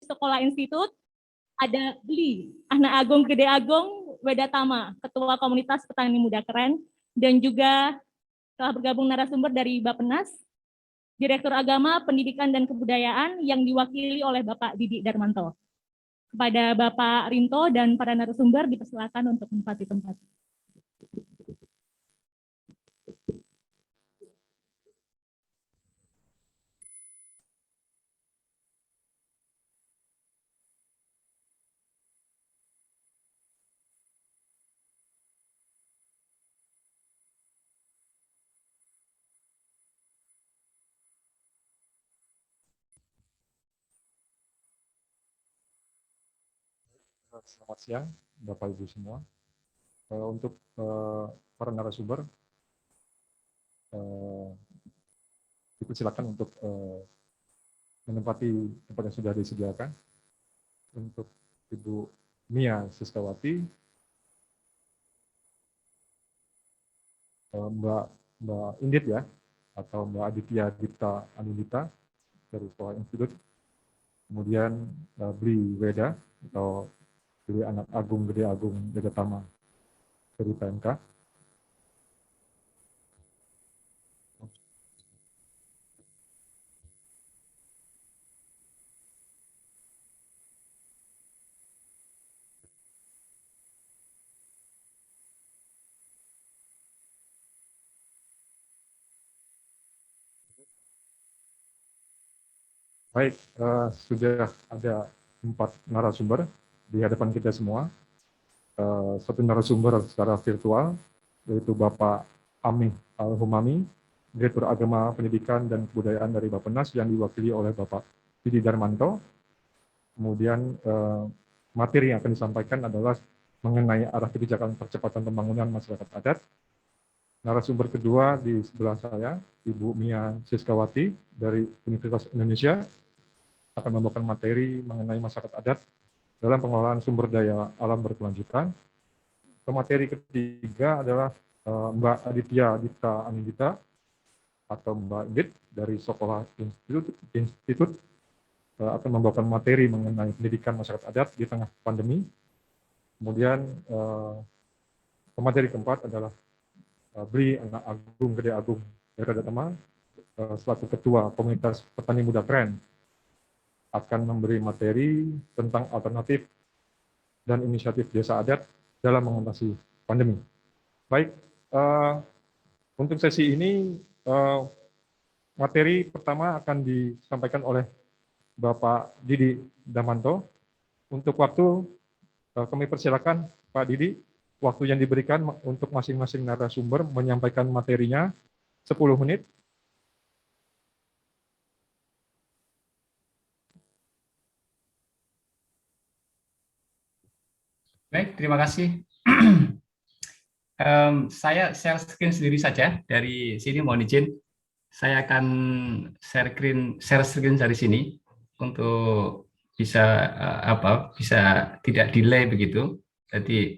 Sekolah Institut, ada Bli, Anak Agung Gede Agung Wedatama, Ketua Komunitas Petani Muda Keren, dan juga telah bergabung narasumber dari Bappenas, Direktur Agama, Pendidikan, dan Kebudayaan yang diwakili oleh Bapak Didi Darmanto. Kepada Bapak Rinto dan para narasumber dipersilakan untuk menempati tempat. Selamat siang, Bapak Ibu semua. Untuk para narasumber, dipersilakan untuk menempati tempat yang sudah disediakan. Untuk Ibu Mia Siskawati, Mbak Indit ya, atau Mbak Aditya Dipta Anindita dari Sekolah Institut. Kemudian Bli Weda atau Bli Anak Agung Gede Agung Wedatama dari PMK. Baik, sudah ada 4 narasumber di hadapan kita semua. Satu narasumber secara virtual, yaitu Bapak Amih Al-Humami, Direktur Agama, Pendidikan, dan Kebudayaan dari Bappenas yang diwakili oleh Bapak Didi Darmanto. Kemudian materi yang akan disampaikan adalah mengenai arah kebijakan percepatan pembangunan masyarakat adat. Narasumber kedua di sebelah saya, Ibu Mia Siskawati dari Universitas Indonesia, akan membawakan materi mengenai masyarakat adat dalam pengelolaan sumber daya alam berkelanjutan. Materi ketiga adalah Mbak Aditya Dipta Anindita atau Mbak Dit dari Sekolah Institut akan membawakan materi mengenai pendidikan masyarakat adat di tengah pandemi. Kemudian materi keempat adalah Bli Anak Agung Gede Agung Wedatama selaku Ketua Komunitas Petani Muda Keren akan memberi materi tentang alternatif dan inisiatif desa adat dalam mengatasi pandemi. Baik, untuk sesi ini materi pertama akan disampaikan oleh Bapak Didi Darmanto. Untuk waktu kami persilakan Pak Didi, waktu yang diberikan untuk masing-masing narasumber menyampaikan materinya 10 menit. Baik, terima kasih. Saya share screen sendiri saja dari sini, mohon izin. Saya akan share screen dari sini untuk bisa bisa tidak delay begitu. Jadi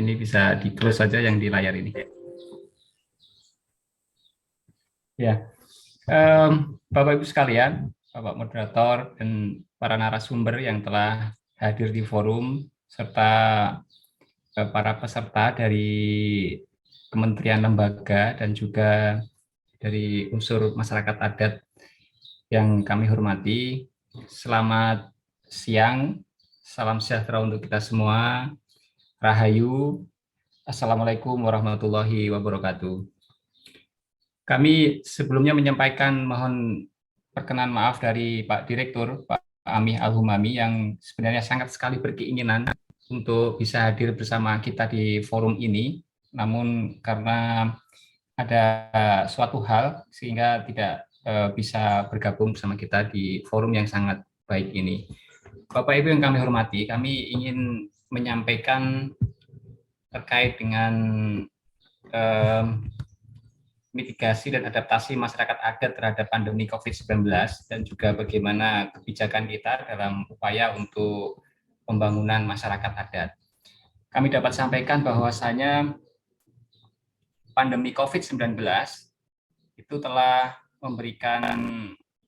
ini bisa di close saja yang di layar ini. Ya, Bapak Ibu sekalian, Bapak moderator dan para narasumber yang telah hadir di forum serta para peserta dari kementerian lembaga dan juga dari unsur masyarakat adat yang kami hormati. Selamat siang, salam sejahtera untuk kita semua. Rahayu, Assalamualaikum warahmatullahi wabarakatuh. Kami sebelumnya menyampaikan mohon perkenan maaf dari Pak Direktur, Pak Amih Al-Humami yang sebenarnya sangat sekali berkeinginan untuk bisa hadir bersama kita di forum ini, namun karena ada suatu hal sehingga tidak bisa bergabung bersama kita di forum yang sangat baik ini. Bapak Ibu yang kami hormati, kami ingin menyampaikan terkait dengan mitigasi dan adaptasi masyarakat adat terhadap pandemi COVID-19 dan juga bagaimana kebijakan kita dalam upaya untuk pembangunan masyarakat adat. Kami dapat sampaikan bahwasanya pandemi COVID-19 itu telah memberikan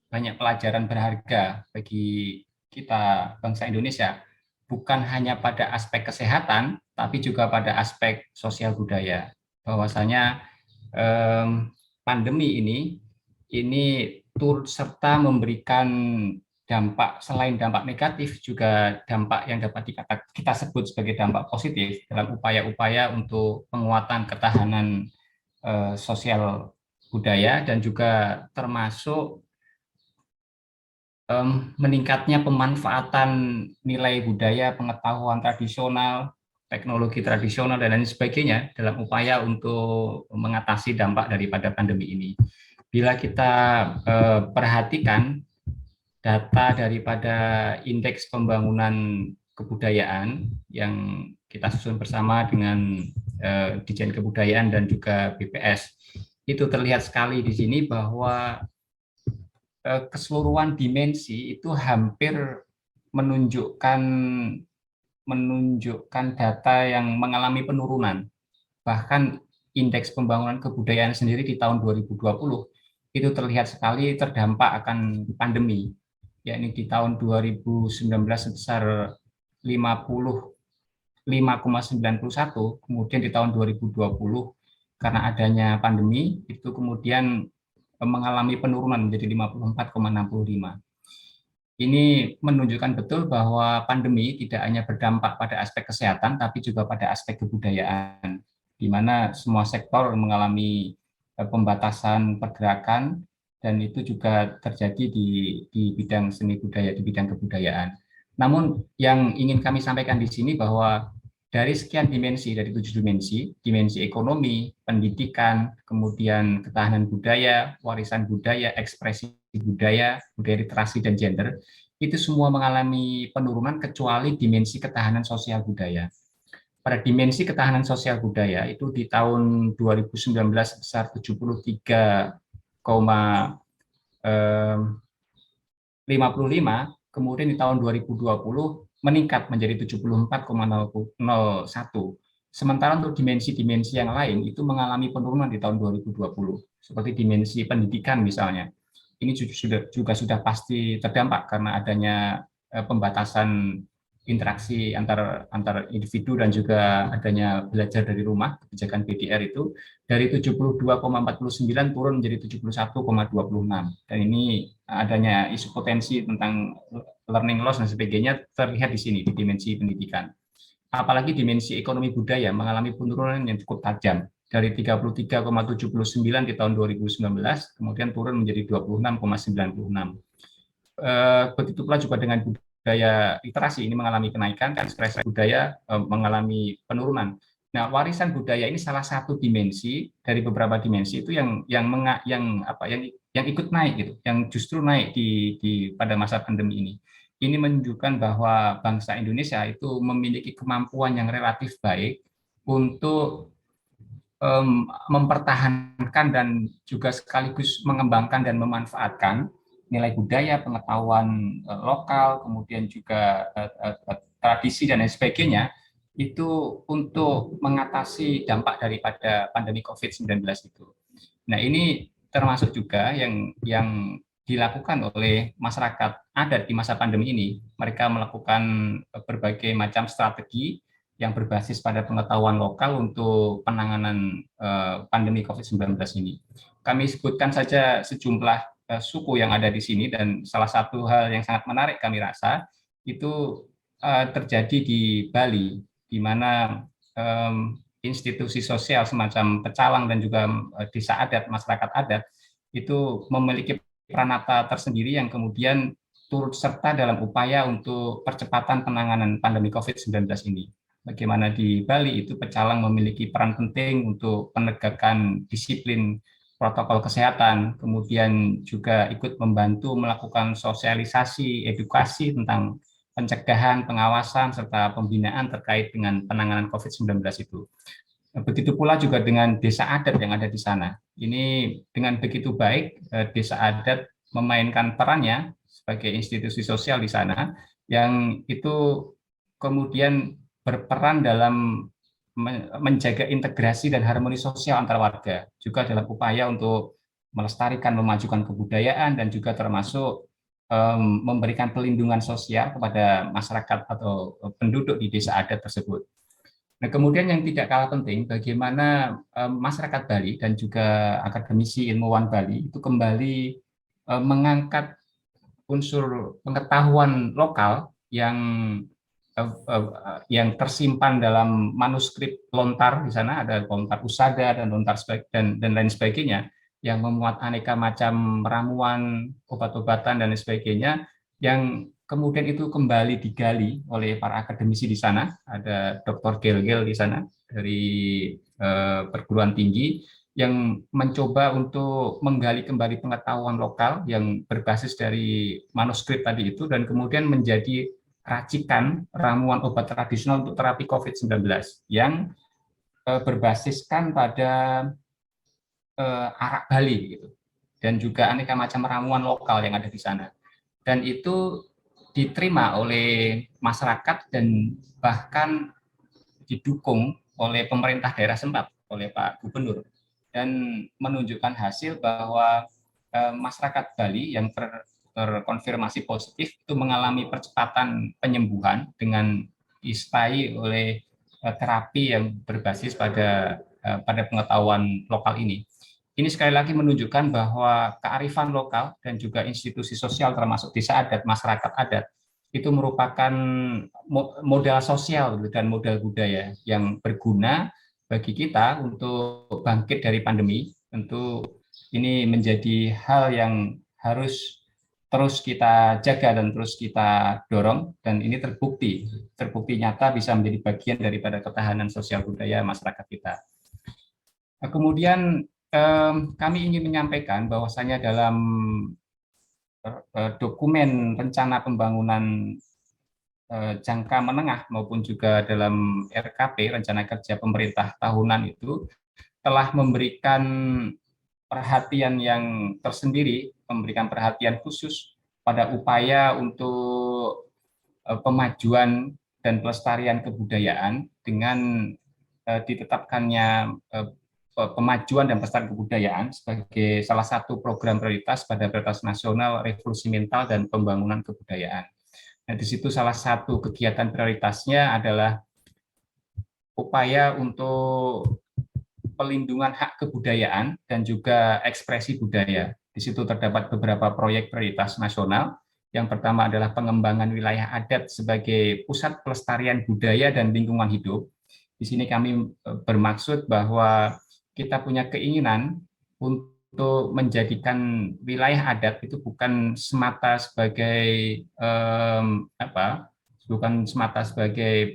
banyak pelajaran berharga bagi kita bangsa Indonesia, bukan hanya pada aspek kesehatan, tapi juga pada aspek sosial budaya. Bahwasanya pandemi ini turut serta memberikan dampak, selain dampak negatif, juga dampak yang dapat kita sebut sebagai dampak positif dalam upaya-upaya untuk penguatan ketahanan sosial budaya, dan juga termasuk meningkatnya pemanfaatan nilai budaya, pengetahuan tradisional, teknologi tradisional, dan lain sebagainya dalam upaya untuk mengatasi dampak daripada pandemi ini. Bila kita perhatikan data daripada Indeks Pembangunan Kebudayaan yang kita susun bersama dengan Ditjen Kebudayaan dan juga BPS, itu terlihat sekali di sini bahwa keseluruhan dimensi itu hampir menunjukkan data yang mengalami penurunan. Bahkan Indeks Pembangunan Kebudayaan sendiri di tahun 2020 itu terlihat sekali terdampak akan pandemi, yakni di tahun 2019 sebesar 55,91, kemudian di tahun 2020 karena adanya pandemi itu kemudian mengalami penurunan menjadi 54,65. Ini menunjukkan betul bahwa pandemi tidak hanya berdampak pada aspek kesehatan, tapi juga pada aspek kebudayaan, di mana semua sektor mengalami pembatasan pergerakan, dan itu juga terjadi di bidang seni budaya, di bidang kebudayaan. Namun yang ingin kami sampaikan di sini bahwa dari sekian dimensi, dari 7 dimensi, dimensi ekonomi, pendidikan, kemudian ketahanan budaya, warisan budaya, ekspresi budaya, budaya literasi, dan gender, itu semua mengalami penurunan kecuali dimensi ketahanan sosial budaya. Pada dimensi ketahanan sosial budaya itu di tahun 2019 sebesar 73,55, kemudian di tahun 2020 meningkat menjadi 74,01. Sementara untuk dimensi-dimensi yang lain itu mengalami penurunan di tahun 2020, seperti dimensi pendidikan misalnya. Ini juga sudah pasti terdampak karena adanya pembatasan interaksi antar individu dan juga adanya belajar dari rumah, kebijakan PDR itu dari 72,49 turun menjadi 71,26. Dan ini adanya isu potensi tentang learning loss dan sebagainya terlihat di sini di dimensi pendidikan. Apalagi dimensi ekonomi budaya mengalami penurunan yang cukup tajam dari 33,79 di tahun 2019 kemudian turun menjadi 26,96. Begitu pula juga dengan budaya literasi, ini mengalami kenaikan, dan ekspresi budaya mengalami penurunan. Nah, warisan budaya ini salah satu dimensi dari beberapa dimensi itu yang ikut naik gitu, yang justru naik pada masa pandemi ini. Ini menunjukkan bahwa bangsa Indonesia itu memiliki kemampuan yang relatif baik untuk mempertahankan dan juga sekaligus mengembangkan dan memanfaatkan nilai budaya, pengetahuan lokal, kemudian juga tradisi dan lain sebagainya, itu untuk mengatasi dampak daripada pandemi COVID-19 itu. Nah, ini termasuk juga yang dilakukan oleh masyarakat adat di masa pandemi ini. Mereka melakukan berbagai macam strategi yang berbasis pada pengetahuan lokal untuk penanganan pandemi COVID-19 ini. Kami sebutkan saja sejumlah suku yang ada di sini, dan salah satu hal yang sangat menarik kami rasa itu terjadi di Bali, di mana institusi sosial semacam pecalang dan juga desa adat, masyarakat adat itu memiliki peranata tersendiri yang kemudian turut serta dalam upaya untuk percepatan penanganan pandemi COVID-19 ini. Bagaimana di Bali itu pecalang memiliki peran penting untuk penegakan disiplin protokol kesehatan, kemudian juga ikut membantu melakukan sosialisasi, edukasi tentang pencegahan, pengawasan, serta pembinaan terkait dengan penanganan COVID-19 itu. Begitu pula juga dengan desa adat yang ada di sana. Ini dengan begitu baik desa adat memainkan perannya sebagai institusi sosial di sana, yang itu kemudian berperan dalam menjaga integrasi dan harmoni sosial antar warga, juga dalam upaya untuk melestarikan, memajukan kebudayaan, dan juga termasuk memberikan pelindungan sosial kepada masyarakat atau penduduk di desa adat tersebut. Nah, kemudian yang tidak kalah penting, bagaimana masyarakat Bali dan juga akademisi ilmuwan Bali itu kembali mengangkat unsur pengetahuan lokal yang tersimpan dalam manuskrip lontar. Di sana ada lontar Usada dan lontar dan lain sebagainya, yang memuat aneka macam ramuan, obat-obatan, dan lain sebagainya, yang kemudian itu kembali digali oleh para akademisi di sana. Ada Dr. Gel-Gel di sana dari perguruan tinggi yang mencoba untuk menggali kembali pengetahuan lokal yang berbasis dari manuskrip tadi itu, dan kemudian menjadi racikan ramuan obat tradisional untuk terapi COVID-19 yang berbasiskan pada arak Bali gitu, dan juga aneka macam ramuan lokal yang ada di sana. Dan itu diterima oleh masyarakat dan bahkan didukung oleh pemerintah daerah setempat, oleh Pak Gubernur, dan menunjukkan hasil bahwa masyarakat Bali yang terkonfirmasi positif itu mengalami percepatan penyembuhan dengan disertai oleh terapi yang berbasis pada pengetahuan lokal ini. Ini sekali lagi menunjukkan bahwa kearifan lokal dan juga institusi sosial termasuk desa adat, masyarakat adat, itu merupakan modal sosial dan modal budaya yang berguna bagi kita untuk bangkit dari pandemi. Tentu ini menjadi hal yang harus terus kita jaga dan terus kita dorong, dan ini terbukti nyata bisa menjadi bagian daripada ketahanan sosial budaya masyarakat kita. Nah, kemudian kami ingin menyampaikan bahwasanya dalam dokumen rencana pembangunan jangka menengah maupun juga dalam RKP, rencana kerja pemerintah tahunan, itu telah memberikan perhatian yang tersendiri, memberikan perhatian khusus pada upaya untuk pemajuan dan pelestarian kebudayaan dengan ditetapkannya pemajuan dan pelestarian kebudayaan sebagai salah satu program prioritas pada prioritas nasional revolusi mental dan pembangunan kebudayaan. Nah, di situ salah satu kegiatan prioritasnya adalah upaya untuk pelindungan hak kebudayaan dan juga ekspresi budaya. Di situ terdapat beberapa proyek prioritas nasional. Yang pertama adalah pengembangan wilayah adat sebagai pusat pelestarian budaya dan lingkungan hidup. Di sini kami bermaksud bahwa kita punya keinginan untuk menjadikan wilayah adat itu bukan semata sebagai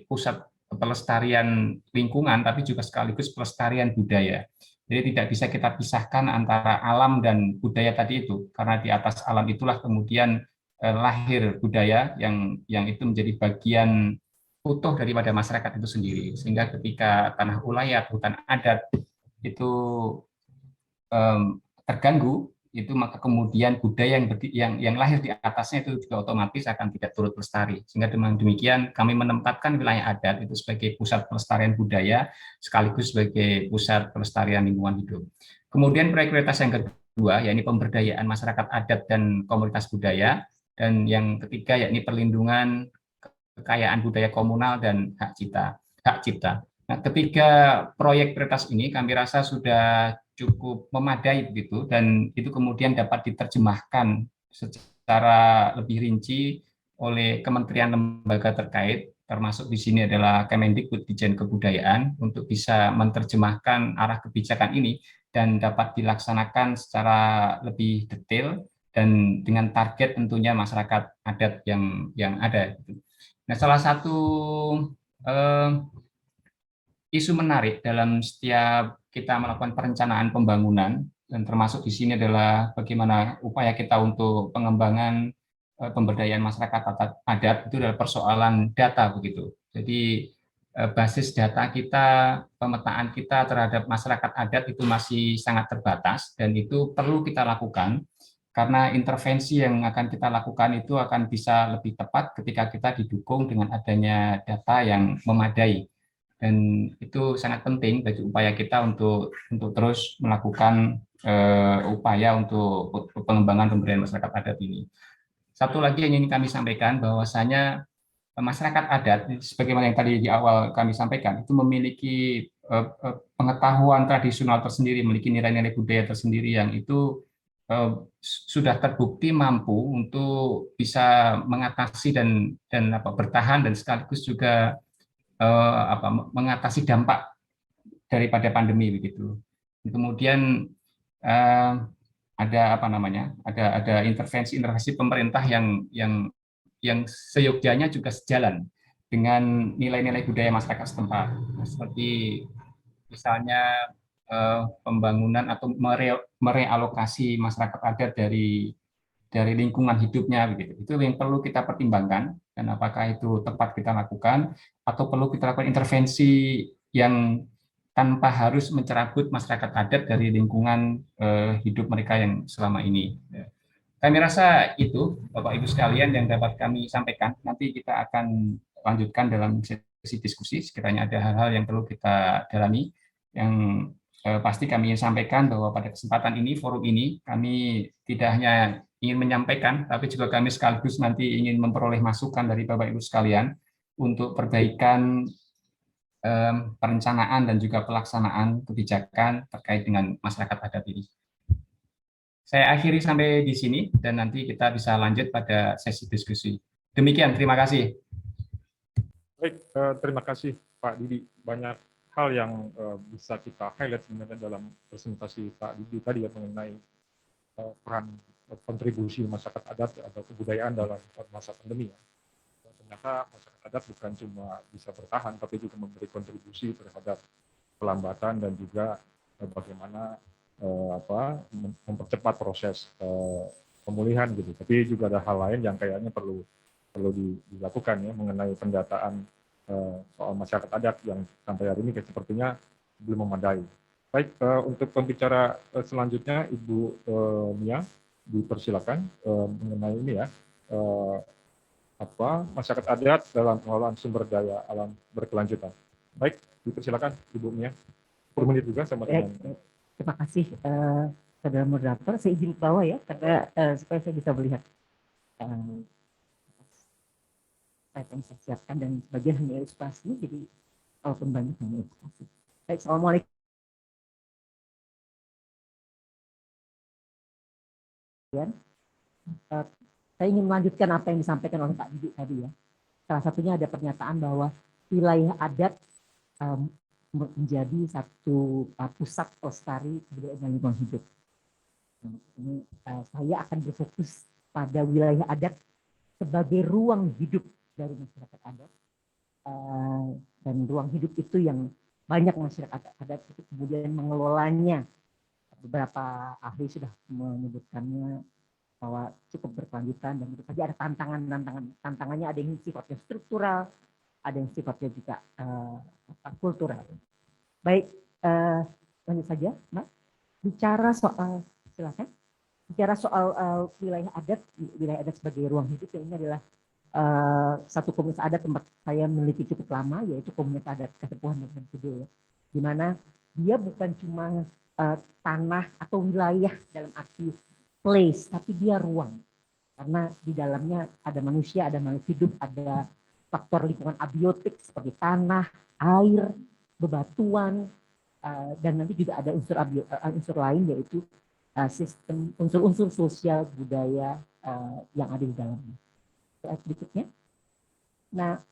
pusat pelestarian lingkungan, tapi juga sekaligus pelestarian budaya. Jadi tidak bisa kita pisahkan antara alam dan budaya tadi itu, karena di atas alam itulah kemudian lahir budaya yang itu menjadi bagian utuh daripada masyarakat itu sendiri. Sehingga ketika tanah ulayat, hutan adat itu terganggu, itu maka kemudian budaya yang lahir di atasnya itu juga otomatis akan tidak turut lestari. Sehingga dengan demikian kami menempatkan wilayah adat itu sebagai pusat pelestarian budaya sekaligus sebagai pusat pelestarian lingkungan hidup. Kemudian proyek prioritas yang kedua yakni pemberdayaan masyarakat adat dan komunitas budaya, dan yang ketiga yakni perlindungan kekayaan budaya komunal dan hak cipta. Nah, ketiga proyek prioritas ini kami rasa sudah cukup memadai begitu, dan itu kemudian dapat diterjemahkan secara lebih rinci oleh kementerian lembaga terkait, termasuk di sini adalah Kemendikbud Ditjen Kebudayaan, untuk bisa menerjemahkan arah kebijakan ini dan dapat dilaksanakan secara lebih detail dan dengan target tentunya masyarakat adat yang ada. Nah, salah satu isu menarik dalam setiap kita melakukan perencanaan pembangunan, dan termasuk di sini adalah bagaimana upaya kita untuk pengembangan pemberdayaan masyarakat adat, itu adalah persoalan data begitu. Jadi basis data kita, pemetaan kita terhadap masyarakat adat itu masih sangat terbatas, dan itu perlu kita lakukan karena intervensi yang akan kita lakukan itu akan bisa lebih tepat ketika kita didukung dengan adanya data yang memadai. Dan itu sangat penting bagi upaya kita untuk terus melakukan upaya untuk pengembangan pemberdayaan masyarakat adat ini. satu lagi yang ingin kami sampaikan bahwasanya masyarakat adat, sebagaimana yang tadi di awal kami sampaikan, itu memiliki pengetahuan tradisional tersendiri, memiliki nilai-nilai budaya tersendiri yang itu sudah terbukti mampu untuk bisa mengatasi dan bertahan dan sekaligus juga mengatasi dampak daripada pandemi begitu. Kemudian ada ada intervensi pemerintah yang seyogyanya juga sejalan dengan nilai-nilai budaya masyarakat setempat, seperti misalnya pembangunan atau merealokasi masyarakat adat dari lingkungan hidupnya begitu. Itu yang perlu kita pertimbangkan, dan apakah itu tepat kita lakukan atau perlu kita lakukan intervensi yang tanpa harus mencerabut masyarakat adat dari lingkungan hidup mereka yang selama ini. Kami rasa itu, Bapak Ibu sekalian, yang dapat kami sampaikan. Nanti kita akan lanjutkan dalam sesi diskusi, sekiranya ada hal-hal yang perlu kita dalami. Yang pasti kami ingin sampaikan bahwa pada kesempatan ini, forum ini, kami tidak hanya ingin menyampaikan, tapi juga kami sekaligus nanti ingin memperoleh masukan dari Bapak Ibu sekalian untuk perbaikan perencanaan dan juga pelaksanaan kebijakan terkait dengan masyarakat adat ini. Saya akhiri sampai di sini dan nanti kita bisa lanjut pada sesi diskusi. Demikian, terima kasih. Baik, terima kasih Pak Didi. Banyak hal yang bisa kita highlight sebenarnya dalam presentasi Pak Didi tadi ya, mengenai peran kontribusi masyarakat adat atau kebudayaan dalam masa pandemi ya. Ternyata masyarakat adat bukan cuma bisa bertahan, tapi juga memberi kontribusi terhadap pelambatan dan juga bagaimana mempercepat proses pemulihan gitu. Tapi juga ada hal lain yang kayaknya perlu dilakukan ya, mengenai pendataan soal masyarakat adat yang sampai hari ini sepertinya belum memadai. Baik, untuk pembicara selanjutnya Ibu Mia, dipersilakan mengenai ini ya, masyarakat adat dalam pengelolaan sumber daya alam berkelanjutan. Baik, dipersilakan Ibu Mia. 10 menit juga sama dengan. Terima kasih, saudara moderator. Saya izin ke bawah ya, karena supaya saya bisa melihat slide yang saya siapkan, dan sebagian hanya ilustrasi, jadi kalaupun banyak hanya ilustrasi. Baik, Assalamualaikum. Saya ingin melanjutkan apa yang disampaikan oleh Pak Didi tadi ya. Salah satunya ada pernyataan bahwa wilayah adat menjadi satu pusat pelestari budaya dan lingkungan hidup. Ini saya akan berfokus pada wilayah adat sebagai ruang hidup dari masyarakat adat, dan ruang hidup itu yang banyak masyarakat adat itu kemudian mengelolanya. Beberapa ahli sudah menyebutkannya bahwa cukup berkelanjutan, dan itu saja ada tantangannya ada yang sifatnya struktural, ada yang sifatnya juga kultural. Baik, lanjut saja, Mas. Bicara soal wilayah adat sebagai ruang hidup, ini adalah satu komunitas adat tempat saya meneliti cukup lama, yaitu komunitas adat Kasepuhan dan Kidul, di mana dia bukan cuma tanah atau wilayah dalam arti place, tapi dia ruang, karena di dalamnya ada manusia, ada makhluk hidup, ada faktor lingkungan abiotik seperti tanah, air, bebatuan, dan nanti juga ada unsur lain, yaitu sistem unsur-unsur sosial budaya yang ada di dalamnya. Berikutnya, nah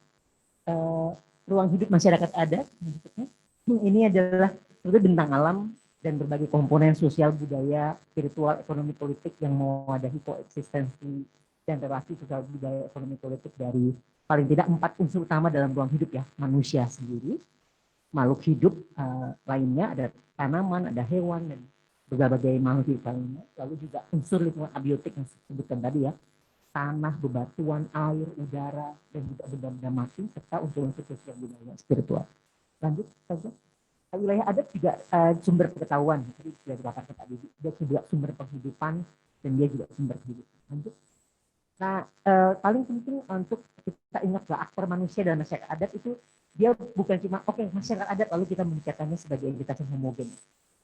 ruang hidup masyarakat adat berikutnya, ini adalah bentang alam dan berbagai komponen sosial, budaya, spiritual, ekonomi, politik yang mewadahi koeksistensi dan relasi sosial budaya, ekonomi, politik dari paling tidak 4 unsur utama dalam ruang hidup ya, manusia sendiri, makhluk hidup lainnya, ada tanaman, ada hewan, dan berbagai makhluk hidup lainnya, lalu juga unsur lingkungan abiotik yang disebutkan tadi ya, tanah, bebatuan, air, udara, dan juga benda-benda mati, serta unsur-unsur sosial budaya, spiritual. Lanjut saja. Wilayah adat juga sumber pengetahuan, jadi sudah dikatakan tadi, dia juga sumber penghidupan, dan dia juga sumber kehidupan. Lanjut. Nah, paling penting untuk kita ingat bahwa aktor manusia dan masyarakat adat itu dia bukan cuma masyarakat adat lalu kita membicarakannya sebagai entitas yang homogen,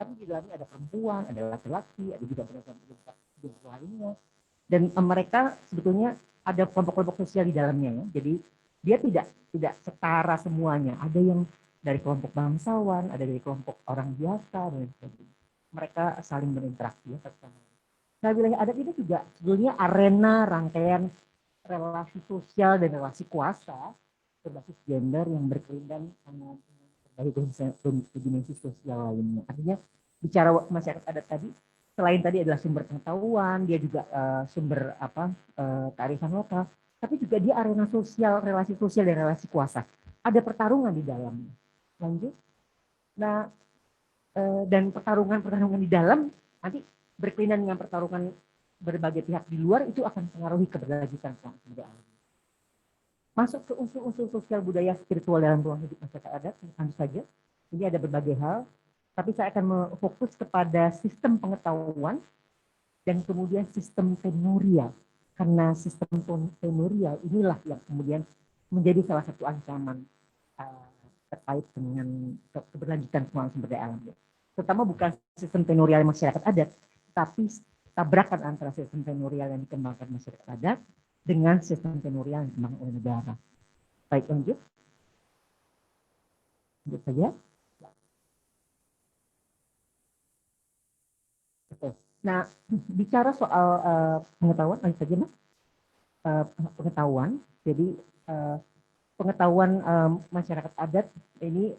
tapi di dalamnya ada perempuan, ada laki-laki, ada juga beragam lainnya, Dan mereka sebetulnya ada kelompok-kelompok sosial di dalamnya ya. Jadi dia tidak setara semuanya. Ada yang dari kelompok bangsawan, ada dari kelompok orang biasa dan sebagainya. Mereka saling berinteraksi ya satu sama lain. Nah, wilayah adat ini juga sebetulnya arena rangkaian relasi sosial dan relasi kuasa berbasis gender yang berkelindan dengan berbagai dimensi sosial lainnya. Artinya bicara masyarakat adat tadi, selain tadi adalah sumber pengetahuan, dia juga sumber kearifan lokal, tapi juga dia arena sosial, relasi sosial dan relasi kuasa. Ada pertarungan di dalamnya. Lanjut. Nah, dan pertarungan di dalam nanti berkelindan dengan pertarungan berbagai pihak di luar itu akan mempengaruhi keberlanjutan sumber alam. Masuk ke unsur-unsur sosial budaya spiritual dalam ruang hidup masyarakat adat, tentu saja. Ini ada berbagai hal, tapi saya akan fokus kepada sistem pengetahuan dan kemudian sistem tenurial. Karena sistem tenurial inilah yang kemudian menjadi salah satu ancaman terkait dengan keberlanjutan pengelolaan sumber daya alam. Terutama bukan sistem tenurial masyarakat adat, tapi tabrakan antara sistem tenurial yang dikembangkan masyarakat adat dengan sistem tenurial yang dikembangkan oleh negara. Baik, lanjut. Lanjut saja. Oke. Nah, bicara soal pengetahuan, lanjut saja, Mas. Pengetahuan, jadi pengetahuan masyarakat adat ini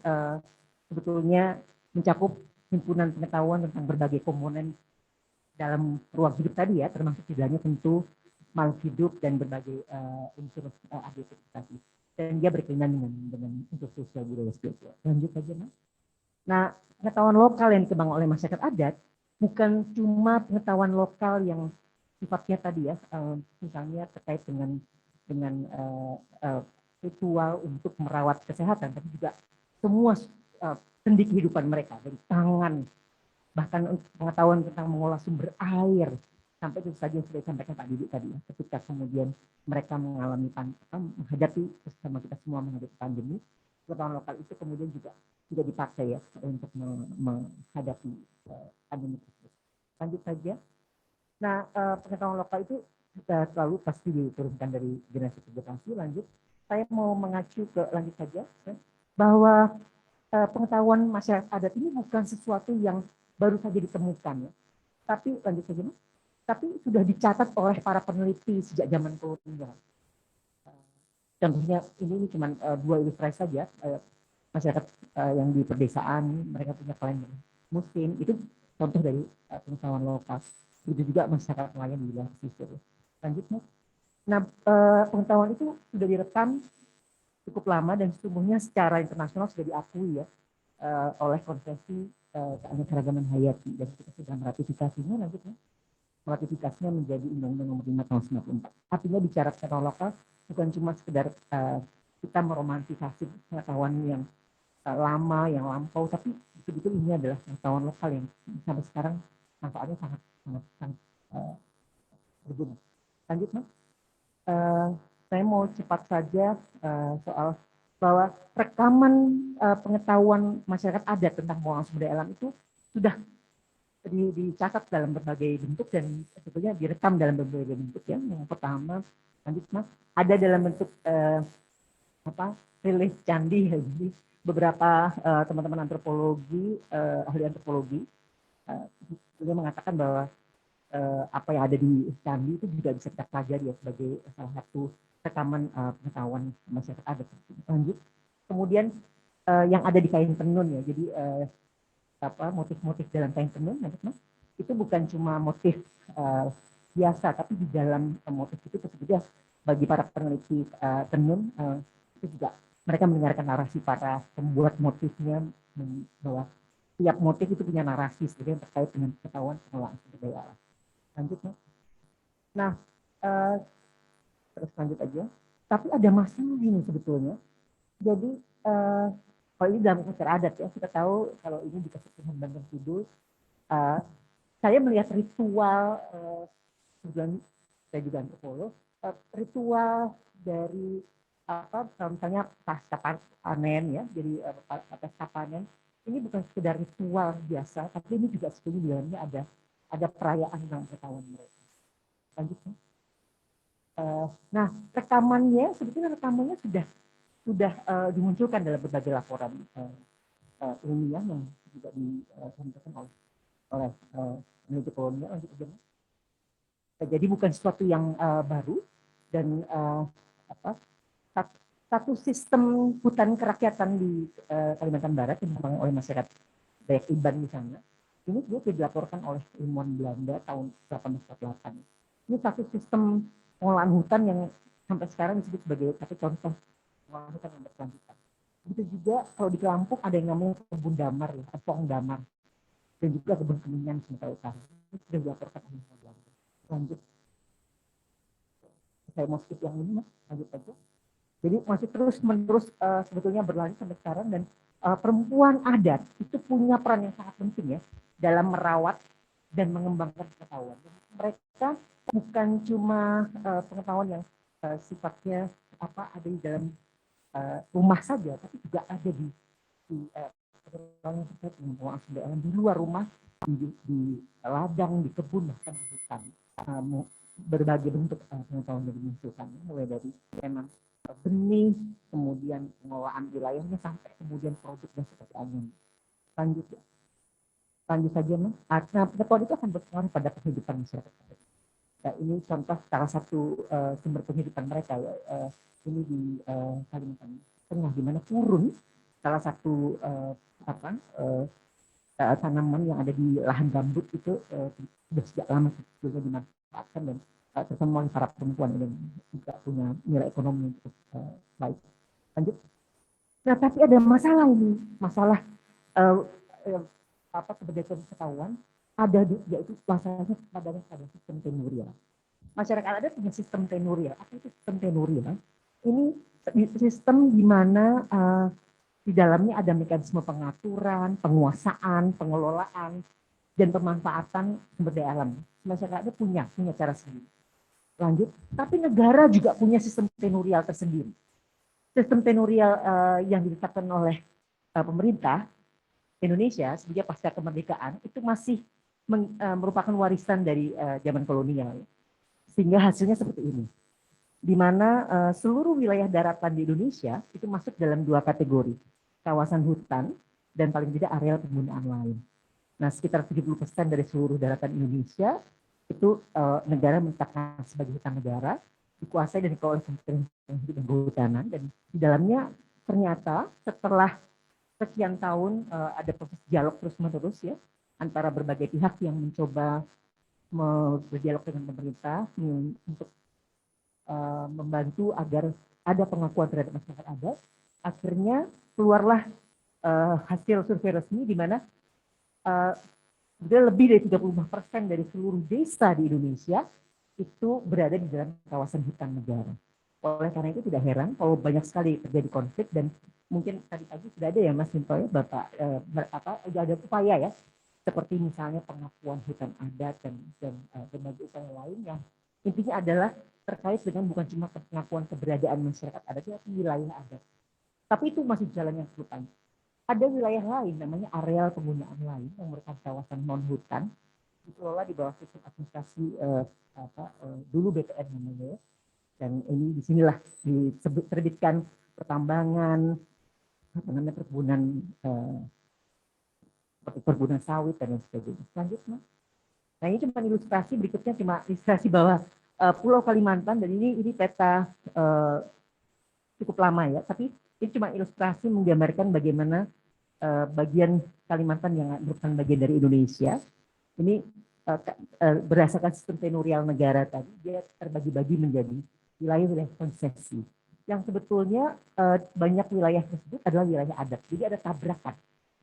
sebetulnya mencakup himpunan pengetahuan tentang berbagai komponen dalam ruang hidup tadi ya, termasuk di dalamnya tentu makhluk hidup dan berbagai unsur adaptasi. Dan dia berkaitan dengan unsur sosial budaya spiritual. Lanjut saja, Mas. Nah, pengetahuan lokal yang dikembangkan oleh masyarakat adat bukan cuma pengetahuan lokal yang sifatnya tadi ya, misalnya terkait dengan ritual untuk merawat kesehatan, tapi juga semua sendi kehidupan mereka, dari pangan, bahkan pengetahuan tentang mengolah sumber air, sampai itu saja yang sudah disampaikan Pak Didik tadi ya, ketika kemudian mereka mengalami menghadapi bersama kita semua menghadapi pandemi, pengetahuan lokal itu kemudian juga dipakai ya untuk menghadapi pandemi tersebut. Lanjut saja. Nah, pengetahuan lokal itu selalu pasti diturunkan dari generasi ke generasi. Lanjut, saya mau mengacu ke lanjut saja bahwa pengetahuan masyarakat adat ini bukan sesuatu yang baru saja ditemukan ya. Tapi lanjut saja, Mas. Tapi sudah dicatat oleh para peneliti sejak zaman kolonial. Contohnya ini cuma 2 ilustrasi saja. Masyarakat yang di pedesaan mereka punya kalender musim, itu contoh dari pengetahuan lokal. Itu juga masyarakat nelayan di wilayah pesisir. Lanjut, Mas. Nah, pengetahuan itu sudah direkam cukup lama dan sesungguhnya secara internasional sudah diakui ya oleh konvensi keanekaragaman hayati, dan kita sudah meratifikasinya. Lanjutnya, meratifikasinya menjadi Undang-Undang Nomor 5 Tahun 1994. Artinya bicara pengetahuan lokal bukan cuma sekedar kita meromantisasi pengetahuan yang lama, yang lampau, tapi betul-betul ini adalah pengetahuan lokal yang sampai sekarang manfaatnya sangat berguna. Lanjut, Mas. Saya mau cepat saja soal bahwa rekaman pengetahuan masyarakat adat tentang pengelolaan sumber daya alam itu sudah dicatat dalam berbagai bentuk dan sebetulnya direkam dalam berbagai bentuk ya. Yang pertama, lanjut, Mas, ada dalam bentuk rilis candi ya. Jadi beberapa teman-teman antropologi, ahli antropologi juga mengatakan bahwa apa yang ada di candi itu juga bisa kita pelajari ya sebagai salah satu rekaman pengetahuan masyarakat adat. Lanjut, kemudian yang ada di kain tenun ya, jadi motif-motif dalam kain tenun, Mas, itu bukan cuma motif biasa, tapi di dalam motif itu sebetulnya bagi para peneliti tenun itu juga mereka mendengarkan narasi para pembuat motifnya, bahwa tiap motif itu punya narasi sebetulnya terkait dengan pengetahuan pengelolaan sumber daya alam. Lanjut, Mas. Nah, terus lanjut aja. Tapi ada masalah ini sebetulnya. Jadi kalau ini dalam unsur adat ya, kita tahu kalau ini di Kesepuhan Banten Kidul, saya melihat ritual, saya juga antropolog, ritual dari misalnya pasca panen ya, jadi pasca panen ini bukan sekedar ritual biasa, tapi ini juga sebetulnya di dalamnya ada perayaan tentang pengetahuan mereka. Lanjut. Nah, rekamannya sebetulnya sudah dimunculkan dalam berbagai laporan ilmiah yang juga disampaikan oleh peneliti kolonial. Lanjut aja. Jadi bukan sesuatu yang baru dan satu sistem hutan kerakyatan di Kalimantan Barat yang dibangun oleh masyarakat Dayak Iban di sana. Ini juga dilaporkan oleh ilmuwan Belanda tahun 1848. Ini satu sistem pengolahan hutan yang sampai sekarang disebut sebagai satu contoh pengolahan hutan yang berkelanjutan. Begitu juga kalau di Lampung ada yang namanya kebun damar, ya, Pong damar, dan juga kebun kemenyan Sumatera Utara. Ini sudah dilaporkan oleh Belanda. Lanjut. Saya mau skip yang ini, Mas. Lanjut aja. Jadi masih terus-menerus sebetulnya berlanjut sampai sekarang, dan perempuan adat itu punya peran yang sangat penting ya dalam merawat dan mengembangkan pengetahuan. Mereka bukan cuma pengetahuan yang sifatnya ada di dalam rumah saja, tapi juga ada di luar rumah, di ladang, di kebun, bahkan di hutan. Berbagai bentuk pengetahuan yang dimunculkan, mulai dari memang benih, kemudian pengelolaan wilayahnya, sampai kemudian produknya seperti angin. Lanjut saja, Mas. Nah, pengetahuan itu akan berpengaruh pada kehidupan masyarakat. Nah, ini contoh salah satu sumber kehidupan mereka ya. Ini di Kalimantan Tengah, di mana purun, salah satu tanaman yang ada di lahan gambut itu sudah sejak lama sebetulnya dimanfaatkan dan terutama oleh para perempuan yang juga punya nilai ekonomi yang cukup baik. Lanjut. Nah, tapi ada masalah ini, masalah keberadaan pengetahuan ada yaitu masalahnya pada sistem tenurial. Masyarakat adat punya sistem tenurial. Apa itu sistem tenurial? Ini sistem di mana di dalamnya ada mekanisme pengaturan, penguasaan, pengelolaan, dan pemanfaatan sumber daya alam. Masyarakat adat punya cara sendiri. Lanjut, tapi negara juga punya sistem tenurial tersendiri. Sistem tenurial yang ditetapkan oleh pemerintah Indonesia sejak pasca kemerdekaan itu masih merupakan warisan dari zaman kolonial. Sehingga hasilnya seperti ini. Di mana seluruh wilayah daratan di Indonesia itu masuk dalam dua kategori, kawasan hutan dan paling tidak areal penggunaan lain. Nah, sekitar 70% dari seluruh daratan Indonesia itu negara menetapkan sebagai hutan negara, dikuasai dan dikelola oleh Kementerian Hidup dan Kehutanan, dan di dalamnya ternyata setelah sekian tahun ada proses dialog terus-menerus ya antara berbagai pihak yang mencoba berdialog dengan pemerintah untuk membantu agar ada pengakuan terhadap masyarakat adat. Akhirnya keluarlah hasil survei resmi di mana lebih dari 35% dari seluruh desa di Indonesia itu berada di dalam kawasan hutan negara. Oleh karena itu tidak heran kalau banyak sekali terjadi konflik, dan mungkin tadi pagi sudah ada ya Mas Minto ya, Bapak ada upaya ya seperti misalnya pengakuan hutan adat dan berbagai upaya lain yang intinya adalah terkait dengan bukan cuma pengakuan keberadaan masyarakat adat, tapi wilayah adat. Tapi itu masih jalan yang cukup panjang. Ada wilayah lain namanya areal penggunaan lain yang merupakan kawasan non hutan, dikelola di bawah sistem administrasi dulu BPN namanya, dan ini disinilah diterbitkan pertambangan, perkebunan seperti perkebunan sawit dan lain sebagainya. Selanjutnya, nah ini cuma ilustrasi, berikutnya cuma ilustrasi bahwa Pulau Kalimantan, dan ini peta cukup lama ya, tapi ini cuma ilustrasi menggambarkan bagaimana bagian Kalimantan yang merupakan bagian dari Indonesia ini berdasarkan sistem tenurial negara tadi, dia terbagi-bagi menjadi wilayah-wilayah konsesi. Yang sebetulnya banyak wilayah tersebut adalah wilayah adat. Jadi ada tabrakan,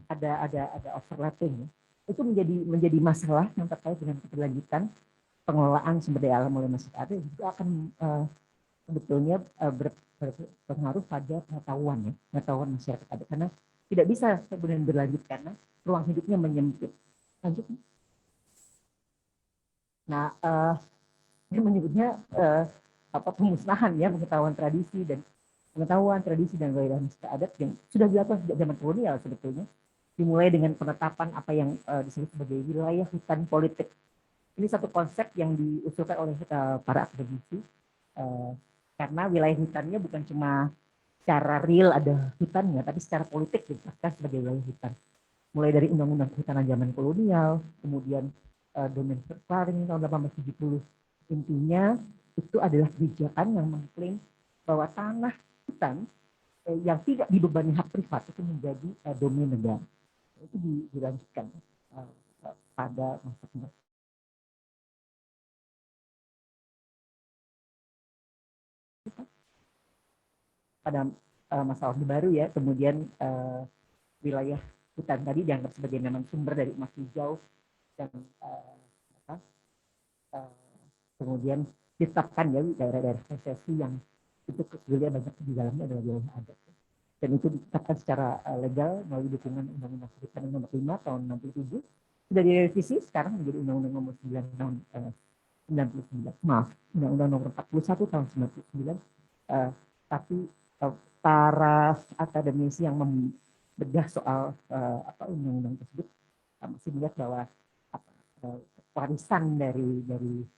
ada overlapping. Itu menjadi masalah yang terkait dengan keberlanjutan pengelolaan sumber daya alam oleh masyarakat adat, juga akan sebetulnya berpengaruh pada pengetahuan masyarakat adat, karena tidak bisa kemudian berlanjut karena ruang hidupnya menyempit. Lanjut. Nah, dia menyebutnya pemusnahan ya pengetahuan tradisi dan wilayah masyarakat adat yang sudah dilakukan sejak zaman kolonial sebetulnya, dimulai dengan penetapan apa yang disebut sebagai wilayah hutan politik Ini satu konsep yang diusulkan oleh para akademisi, karena wilayah hutannya bukan cuma secara real ada hutannya, tapi secara politik ditetapkan sebagai wilayah hutan. Mulai dari undang-undang kehutanan zaman kolonial, kemudian domain clearing tahun 1870. Intinya itu adalah kebijakan yang mengklaim bahwa tanah hutan yang tidak dibebani hak privat itu menjadi domain negara. Itu dilanjutkan pada masa masa Orde Baru ya. Kemudian wilayah hutan tadi dianggap sebagai memang sumber dari emas hijau dan kemudian ditetapkan ya daerah-daerah konsesi yang itu wilayah banyak di dalamnya adalah wilayah adat. Dan itu ditetapkan secara legal melalui dukungan Undang-Undang Kehutanan Nomor 5 tahun 67. Sudah direvisi sekarang menjadi Undang-Undang Nomor 9 tahun 99. Maaf, Undang-Undang Nomor 41 tahun 99. Tapi para akademisi yang membedah soal undang-undang tersebut masih melihat bahwa warisan dari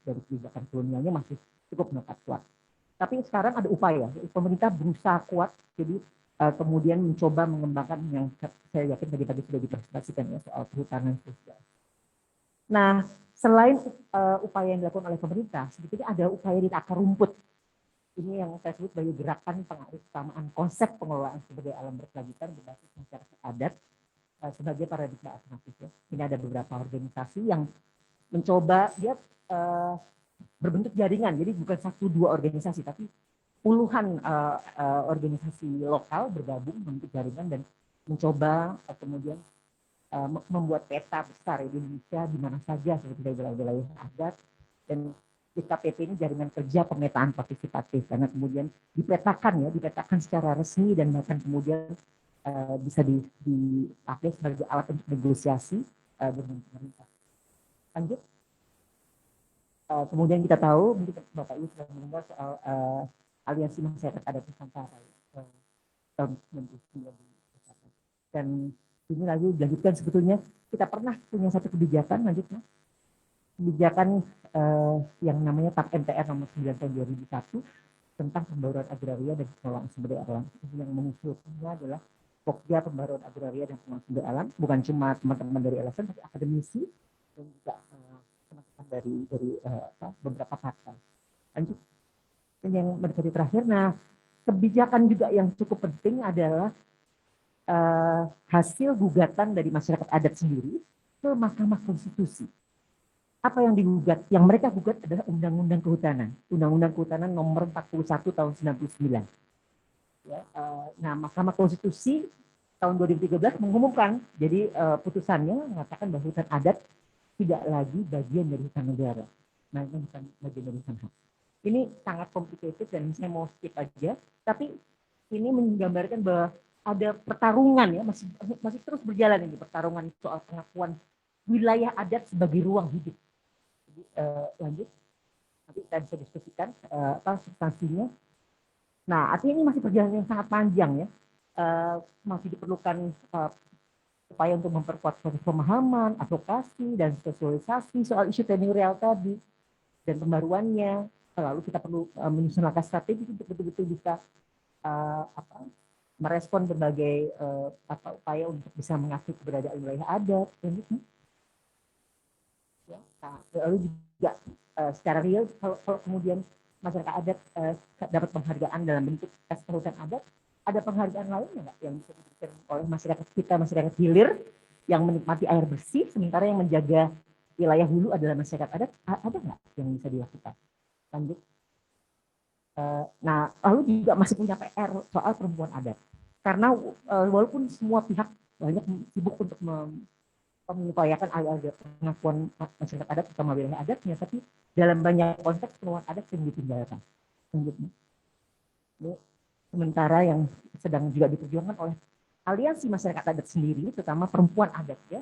kebijakan kolonialnya masih cukup melekat kuat. Tapi sekarang ada upaya, pemerintah berusaha kuat, jadi kemudian mencoba mengembangkan yang saya yakin tadi sudah dipresentasikan ya soal kehutanan sosial. Nah, selain upaya yang dilakukan oleh pemerintah, sebetulnya ada upaya di akar rumput. Ini yang saya sebut sebagai gerakan pengarifsamaan konsep pengelolaan sumber daya alam berkelanjutan berbasis masyarakat adat sebagai paradigma alternatif. Ya. Ini ada beberapa organisasi yang mencoba dia berbentuk jaringan, jadi bukan 1-2 organisasi, tapi puluhan organisasi lokal bergabung membentuk jaringan dan mencoba kemudian membuat peta besar di Indonesia di mana saja seperti wilayah-wilayah adat, dan DKPP ini jaringan kerja pemetaan partisipatif karena kemudian dipetakan secara resmi dan bahkan kemudian bisa dipakai sebagai alat untuk negosiasi dengan pemerintah. Lanjut. Kemudian kita tahu, mungkin Bapak Ibu sudah mendengar soal Aliansi Masyarakat Adat Nusantara tahun 1999. Dan ini lagi dilanjutkan sebetulnya kita pernah punya satu kebijakan lanjutnya. Kebijakan yang namanya TAP MTR nomor 9 tahun 2001 tentang pembaruan agraria dan pengelolaan sumber daya alam. Yang mengusulkannya adalah Pokja Pembaruan Agraria dan Pengelolaan Sumber Daya Alam, bukan cuma teman-teman dari LSM, tapi akademisi dan juga teman-teman dari beberapa partai. Lanjut. Dan yang mendekati terakhir, nah kebijakan juga yang cukup penting adalah hasil gugatan dari masyarakat adat sendiri ke Mahkamah Konstitusi. Apa yang digugat? Yang mereka gugat adalah Undang-Undang Kehutanan. Undang-Undang Kehutanan nomor 41 tahun 99. Ya, nah, Mahkamah Konstitusi tahun 2013 mengumumkan, jadi putusannya mengatakan bahwa hutan adat tidak lagi bagian dari hutan negara. Nah, ini bukan bagian dari hutan hak. Ini sangat complicated dan saya mau skip aja, tapi ini menggambarkan bahwa ada pertarungan ya, masih terus berjalan ini pertarungan soal pengakuan wilayah adat sebagai ruang hidup. Jadi, lanjut, nanti kita bisa diskusikan substansinya. Nah, artinya ini masih perjalanan yang sangat panjang ya, masih diperlukan upaya untuk memperkuat proses pemahaman, advokasi, dan sosialisasi soal isu tenurial tadi dan pembaruannya. Lalu kita perlu menyusun langkah strategi untuk betul-betul bisa merespon berbagai upaya untuk bisa mengakui keberadaan wilayah adat. Ya, nah, lalu juga secara real kalau kemudian masyarakat adat dapat penghargaan dalam bentuk tes hutan adat, ada penghargaan lainnya nggak yang bisa diberikan oleh masyarakat kita, masyarakat hilir yang menikmati air bersih, sementara yang menjaga wilayah hulu adalah masyarakat adat, ada nggak yang bisa dilakukan? Lanjut. Nah, lalu juga masih punya PR soal perempuan adat, karena walaupun semua pihak banyak sibuk untuk mengupayakan alih-alih pengakuan masyarakat adat terutama wilayah adatnya, tapi dalam banyak konteks perempuan adat yang ditinggalkan. Lanjutnya. Sementara yang sedang juga diperjuangkan oleh aliansi masyarakat adat sendiri, terutama perempuan adat ya,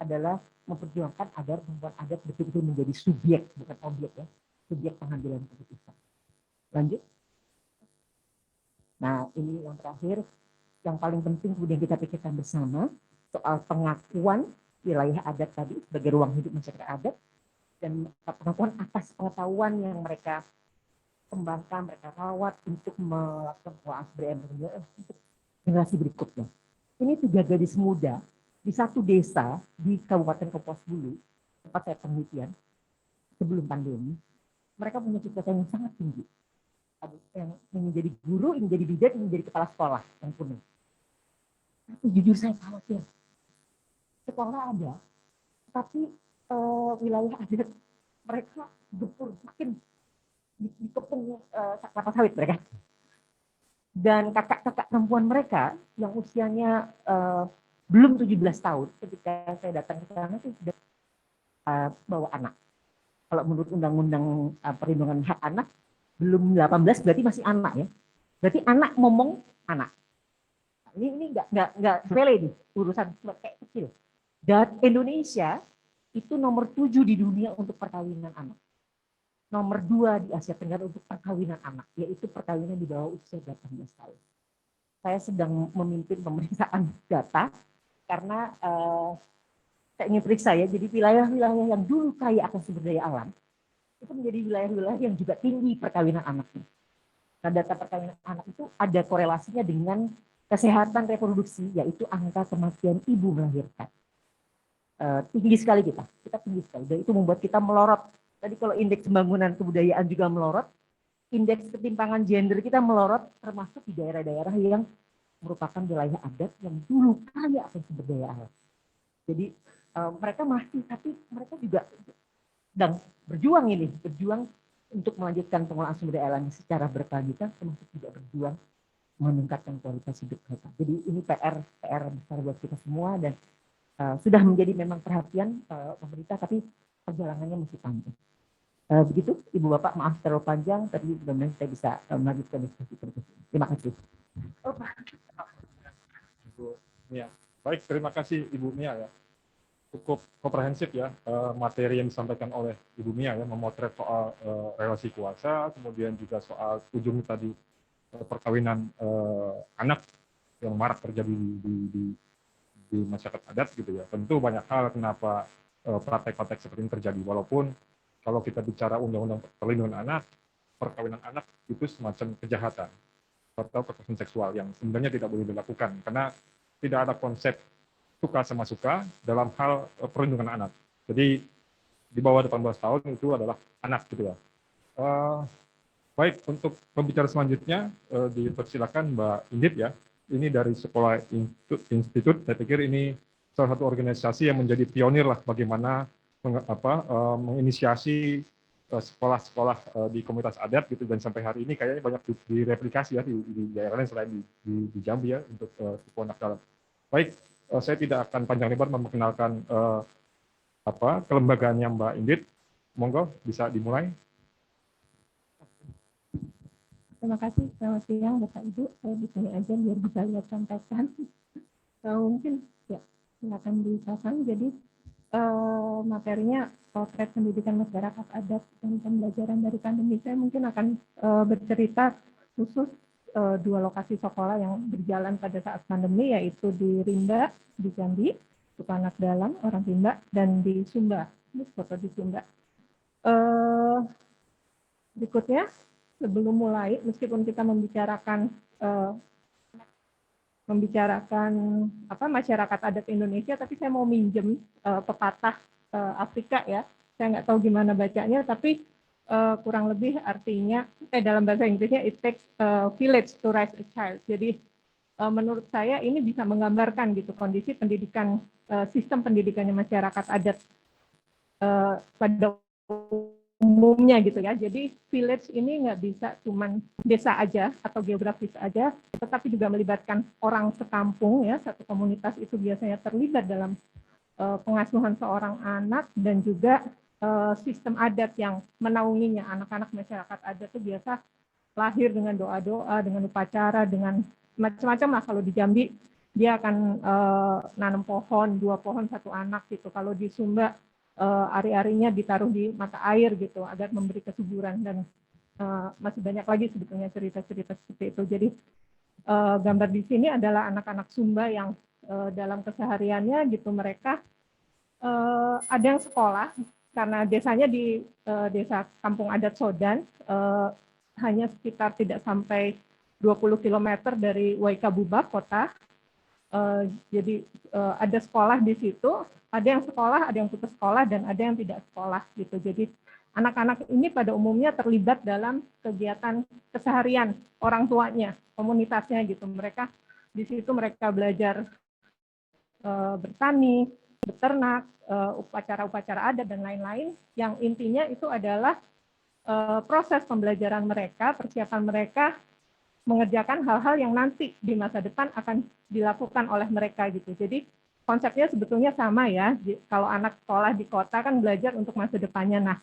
adalah memperjuangkan agar perempuan adat betul-betul menjadi subjek, bukan objek ya, subjek pengambilan keputusan. Lanjut. Nah, ini yang terakhir, yang paling penting kemudian kita pikirkan bersama soal pengakuan wilayah adat tadi sebagai ruang hidup masyarakat adat dan pengetahuan atas pengetahuan yang mereka kembangkan, mereka rawat untuk melakukan pengelolaan sumber energi untuk generasi berikutnya. Ini 3 gadis muda di satu desa di Kabupaten Kapuas Hulu, tempat saya penelitian sebelum pandemi. Mereka punya cita-cita yang sangat tinggi. Yang ingin jadi guru, ingin jadi bidan, ingin jadi kepala sekolah yang penuh. Tapi jujur saya khawatir. Sekolah ada, tapi wilayah adat mereka gempur, makin dikepung kelapa sawit mereka. Dan kakak-kakak perempuan mereka yang usianya belum 17 tahun ketika saya datang ke sana itu sudah bawa anak. Kalau menurut Undang-Undang Perlindungan Hak Anak belum 18 berarti masih anak ya. Berarti anak ngomong anak. Ini nggak sepele nih urusan kayak kecil. Dan Indonesia itu nomor 7 di dunia untuk perkawinan anak. Nomor 2 di Asia Tenggara untuk perkawinan anak, yaitu perkawinan di bawah usia 18 tahun. Saya sedang memimpin pemeriksaan data karena saya ingin periksa ya, jadi wilayah-wilayah yang dulu kaya akan sumber daya alam, itu menjadi wilayah-wilayah yang juga tinggi perkawinan anaknya. Nah, data perkawinan anak itu ada korelasinya dengan kesehatan reproduksi, yaitu angka kematian ibu melahirkan. Tinggi sekali kita tinggi sekali, dan itu membuat kita melorot. Tadi kalau indeks pembangunan kebudayaan juga melorot, indeks ketimpangan gender kita melorot, termasuk di daerah-daerah yang merupakan wilayah adat yang dulu kaya akan sumber daya alam. Jadi mereka masih, tapi mereka juga sedang berjuang untuk melanjutkan pengelolaan sumber daya alam secara berkelanjutan, termasuk juga berjuang meningkatkan kualitas hidup mereka. Jadi ini PR besar buat kita semua, dan sudah menjadi memang perhatian pemerintah, tapi perjalanannya masih panjang. Begitu, Ibu Bapak, maaf terlalu panjang, tapi mudah-mudahan saya bisa melanjutkan diskusi berikutnya. Terima kasih. Ibu Mia. Baik, terima kasih Ibu Mia ya. Cukup komprehensif ya materi yang disampaikan oleh Ibu Mia ya, memotret soal relasi kuasa, kemudian juga soal ujung tadi perkawinan anak yang marak terjadi di masyarakat adat gitu ya. Tentu banyak hal kenapa praktek-praktek seperti ini terjadi, walaupun kalau kita bicara undang-undang perlindungan anak, perkawinan anak itu semacam kejahatan atau kekerasan seksual yang sebenarnya tidak boleh dilakukan karena tidak ada konsep suka sama suka dalam hal perlindungan anak. Jadi di bawah 18 tahun itu adalah anak gitu ya. Baik, untuk pembicara selanjutnya dipersilakan Mbak Indit ya. Ini dari Sekolah Institut, saya pikir ini salah satu organisasi yang menjadi pionir lah bagaimana menginisiasi sekolah-sekolah di komunitas adat gitu, dan sampai hari ini kayaknya banyak direplikasi ya di daerah lain selain di Jambi ya untuk sekolah anak dalam. Baik, saya tidak akan panjang lebar memperkenalkan kelembagaannya Mbak Indit. Monggo bisa dimulai. Terima kasih. Selamat siang Bapak Ibu. Saya di sini aja biar bisa lihat contekan. Mungkin ya silakan dipasang. Jadi materinya potret pendidikan masyarakat adat dan pembelajaran dari pandemi. Saya mungkin akan bercerita khusus 2 lokasi sekolah yang berjalan pada saat pandemi, yaitu di Rimba, di Jambi, untuk anak dalam, orang Rimba, dan di Sumba. Ini foto di Sumba. Berikutnya, sebelum mulai, meskipun kita membicarakan masyarakat adat Indonesia, tapi saya mau minjem pepatah Afrika ya. Saya nggak tahu gimana bacanya, tapi kurang lebih artinya dalam bahasa Inggrisnya it takes a village to raise a child. Jadi menurut saya ini bisa menggambarkan gitu kondisi pendidikan, sistem pendidikannya masyarakat adat pada umumnya gitu ya. Jadi village ini nggak bisa cuman desa aja atau geografis aja, tetapi juga melibatkan orang sekampung ya. Satu komunitas itu biasanya terlibat dalam pengasuhan seorang anak, dan juga sistem adat yang menaunginya. Anak-anak masyarakat adat itu biasa lahir dengan doa-doa, dengan upacara, dengan macam-macam lah. Kalau di Jambi dia akan nanam pohon, 2 pohon 1 anak gitu. Kalau di Sumba ari-arinya ditaruh di mata air gitu agar memberi kesuburan, dan masih banyak lagi sebetulnya cerita-cerita seperti itu. Jadi gambar di sini adalah anak-anak Sumba yang dalam kesehariannya gitu mereka ada yang sekolah karena desanya di desa Kampung Adat Sodan, hanya sekitar tidak sampai 20 km dari Waikabubak kota. Jadi ada sekolah di situ, ada yang sekolah, ada yang putus sekolah, dan ada yang tidak sekolah gitu. Jadi anak-anak ini pada umumnya terlibat dalam kegiatan keseharian orang tuanya, komunitasnya gitu. Mereka di situ mereka belajar bertani, beternak, upacara-upacara adat dan lain-lain. Yang intinya itu adalah proses pembelajaran mereka, persiapan mereka mengerjakan hal-hal yang nanti di masa depan akan dilakukan oleh mereka gitu. Jadi konsepnya sebetulnya sama ya. Kalau anak sekolah di kota kan belajar untuk masa depannya. Nah,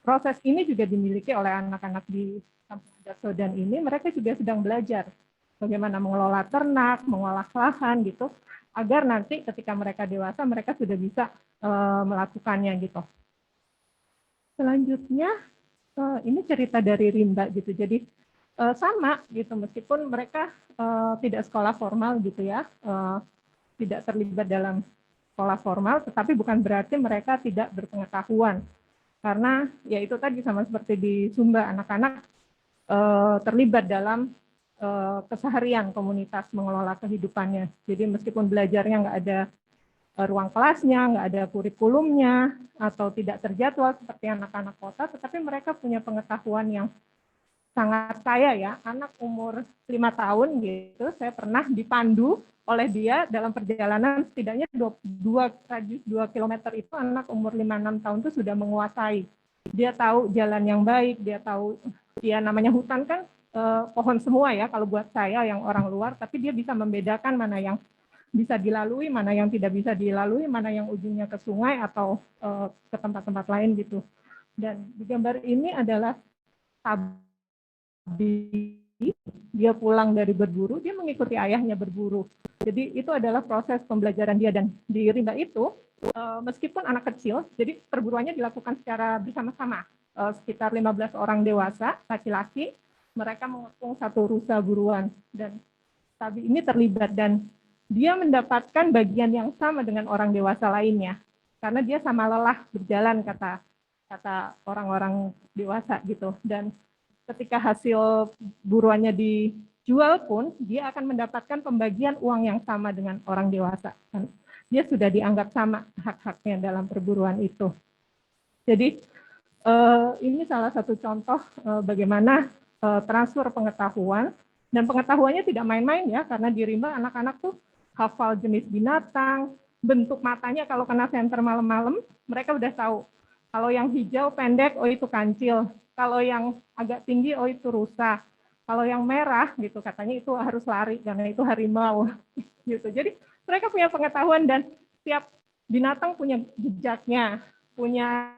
proses ini juga dimiliki oleh anak-anak di Kampung Adat Sodan ini. Mereka juga sedang belajar bagaimana mengelola ternak, mengolah lahan gitu, agar nanti ketika mereka dewasa mereka sudah bisa melakukannya gitu. Selanjutnya ini cerita dari rimba gitu. Jadi sama gitu, meskipun mereka tidak sekolah formal gitu ya, tidak terlibat dalam sekolah formal, tetapi bukan berarti mereka tidak berpengetahuan. Karena ya itu tadi sama seperti di Sumba, anak-anak terlibat dalam keseharian komunitas mengelola kehidupannya. Jadi meskipun belajarnya nggak ada ruang kelasnya, nggak ada kurikulumnya, atau tidak terjadwal seperti anak-anak kota, tetapi mereka punya pengetahuan yang sangat kaya ya. Anak umur 5 tahun gitu, saya pernah dipandu oleh dia dalam perjalanan setidaknya 2 km itu, anak umur 5-6 tahun itu sudah menguasai. Dia tahu jalan yang baik, dia tahu, ya namanya hutan kan pohon semua ya kalau buat saya yang orang luar, tapi dia bisa membedakan mana yang bisa dilalui, mana yang tidak bisa dilalui, mana yang ujungnya ke sungai atau ke tempat-tempat lain gitu. Dan di gambar ini adalah dia pulang dari berburu, dia mengikuti ayahnya berburu. Jadi itu adalah proses pembelajaran dia, dan di rimba itu meskipun anak kecil, jadi perburuannya dilakukan secara bersama-sama. Sekitar 15 orang dewasa, laki-laki, mereka mengepung satu rusa buruan, dan Tabi ini terlibat, dan dia mendapatkan bagian yang sama dengan orang dewasa lainnya, karena dia sama lelah berjalan, kata orang-orang dewasa gitu. Dan ketika hasil buruannya dijual pun, dia akan mendapatkan pembagian uang yang sama dengan orang dewasa. Dia sudah dianggap sama hak-haknya dalam perburuan itu. Jadi ini salah satu contoh bagaimana transfer pengetahuan, dan pengetahuannya tidak main-main ya, karena di rimba anak-anak tuh hafal jenis binatang, bentuk matanya kalau kena senter malam-malam, mereka udah tahu. Kalau yang hijau pendek, oh itu kancil. Kalau yang agak tinggi, oh itu rusa. Kalau yang merah, gitu katanya itu harus lari karena itu harimau. Gitu. Jadi mereka punya pengetahuan, dan setiap binatang punya jejaknya, punya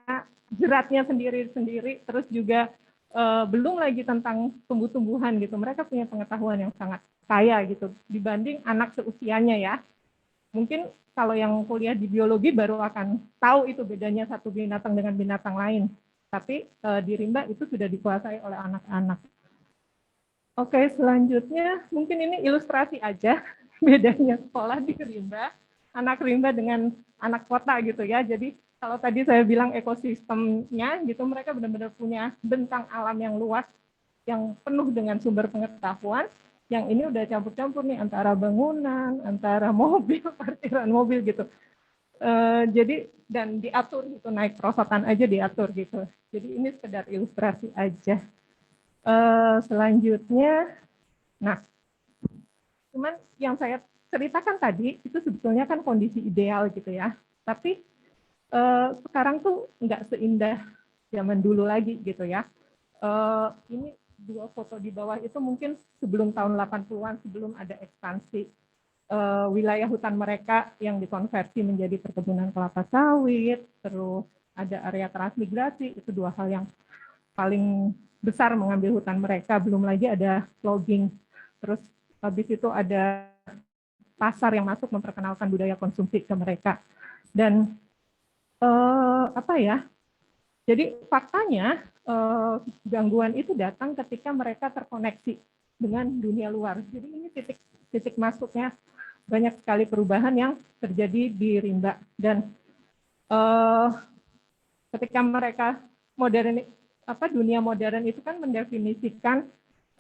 jeratnya sendiri-sendiri. Terus juga belum lagi tentang tumbuh-tumbuhan gitu. Mereka punya pengetahuan yang sangat kaya gitu dibanding anak seusianya ya. Mungkin kalau yang kuliah di biologi baru akan tahu itu bedanya satu binatang dengan binatang lain. Tapi di rimba itu sudah dikuasai oleh anak-anak. Oke, selanjutnya mungkin ini ilustrasi aja bedanya sekolah di rimba, anak rimba dengan anak kota gitu ya. Jadi kalau tadi saya bilang ekosistemnya gitu, mereka benar-benar punya bentang alam yang luas, yang penuh dengan sumber pengetahuan. Yang ini udah campur-campur nih antara bangunan, antara mobil, parkiran mobil gitu. Jadi dan diatur gitu, naik perosotan aja diatur gitu. Jadi ini sekedar ilustrasi aja. Selanjutnya, nah, cuman yang saya ceritakan tadi itu sebetulnya kan kondisi ideal gitu ya. Tapi sekarang tuh nggak seindah zaman dulu lagi gitu ya. Ini dua foto di bawah itu mungkin sebelum tahun 80-an, sebelum ada ekspansi wilayah hutan mereka yang dikonversi menjadi perkebunan kelapa sawit, terus ada area transmigrasi, itu dua hal yang paling besar mengambil hutan mereka, belum lagi ada logging. Terus habis itu ada pasar yang masuk memperkenalkan budaya konsumsi ke mereka. Dan jadi faktanya gangguan itu datang ketika mereka terkoneksi dengan dunia luar. Jadi ini titik masuknya banyak sekali perubahan yang terjadi di rimba. Dan ketika mereka dunia modern itu kan mendefinisikan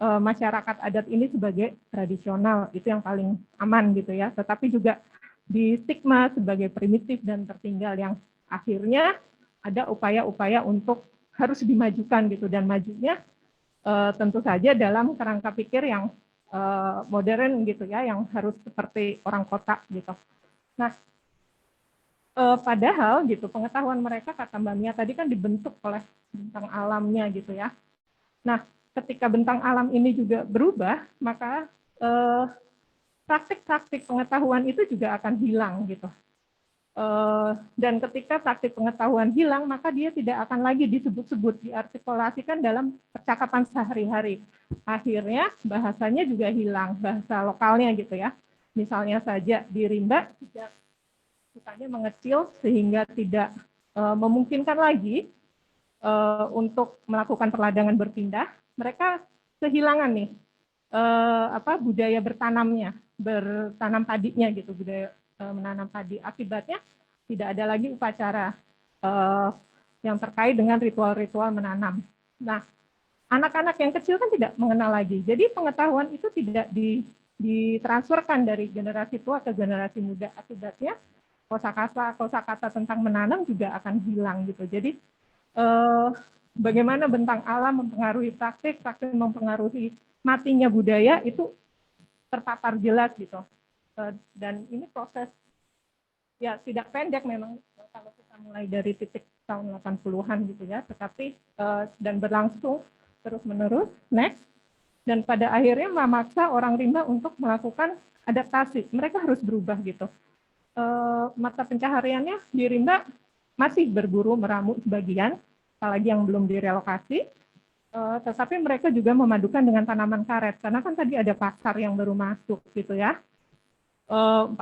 masyarakat adat ini sebagai tradisional, itu yang paling aman gitu ya, tetapi juga di stigma sebagai primitif dan tertinggal, yang akhirnya ada upaya-upaya untuk harus dimajukan gitu, dan majunya tentu saja dalam kerangka pikir yang modern gitu ya, yang harus seperti orang kota gitu. Nah, padahal gitu pengetahuan mereka, kata Mbak Mia tadi, kan dibentuk oleh bentang alamnya gitu ya. Nah, ketika bentang alam ini juga berubah, maka praktik-praktik pengetahuan itu juga akan hilang gitu. Dan ketika praktik pengetahuan hilang, maka dia tidak akan lagi disebut-sebut, diartikulasikan dalam percakapan sehari-hari. Akhirnya bahasanya juga hilang, bahasa lokalnya gitu ya. Misalnya saja di Rimba, hutannya mengecil sehingga tidak memungkinkan lagi untuk melakukan perladangan berpindah. Mereka kehilangan nih budaya bertanam padinya gitu, budaya menanam padi. Akibatnya tidak ada lagi upacara yang terkait dengan ritual-ritual menanam. Nah, anak-anak yang kecil kan tidak mengenal lagi. Jadi pengetahuan itu tidak ditransferkan dari generasi tua ke generasi muda. Akibatnya kosakata tentang menanam juga akan hilang gitu. Jadi bagaimana bentang alam mempengaruhi praktik mempengaruhi matinya budaya itu terpapar jelas gitu. Dan ini proses ya tidak pendek memang kalau kita mulai dari titik tahun 80-an gitu ya, tetapi dan berlangsung terus-menerus. Next. Dan pada akhirnya memaksa orang rimba untuk melakukan adaptasi. Mereka harus berubah gitu. Mata pencahariannya di Rimba masih berburu meramu sebagian, apalagi yang belum direlokasi, tetapi mereka juga memadukan dengan tanaman karet, karena kan tadi ada pasar yang baru masuk gitu ya.